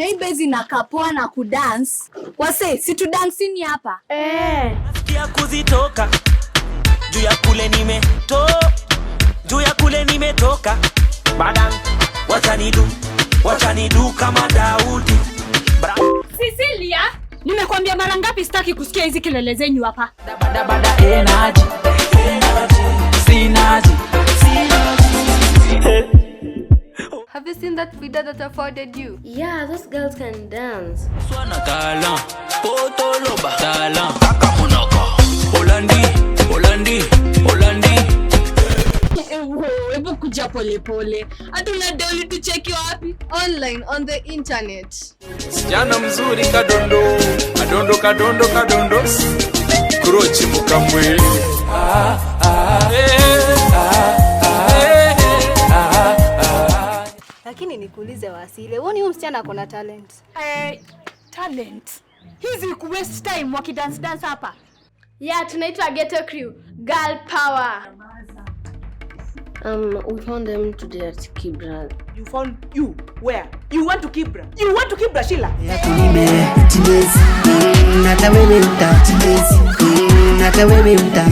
Na hii bezi na kapoa na kudance. Wase, si tu dancing hapa. Nasikia kuzitoka. Juu ya kule nimetoka. Badang, wacha nidu kama Daudi. Cecilia, nimekwambia mara ngapi sitaki kusikia hizi kelele zenyu hapa. Bada energy. Synergy. Have you seen that video that I forwarded you? Yeah, those girls can dance. Swana talent, potoloba talent, kakamunoko. Holandi. Hebu kuja pole. Hatuna doli tucheki wapi? Online, on the internet. Sijana mzuri kadondo. Kurochi mukambwe. Lakini nikuulize Wasile, uone huyu msichana ako na talent? Talent. Hizi ku waste time wakidance hapa. Yeah, tunaitwa Ghetto Crew. Girl power. We found them today at Kibra. You found you? Where? You went to Kibra? You went to Kibra, Sheila? Nata wewe uta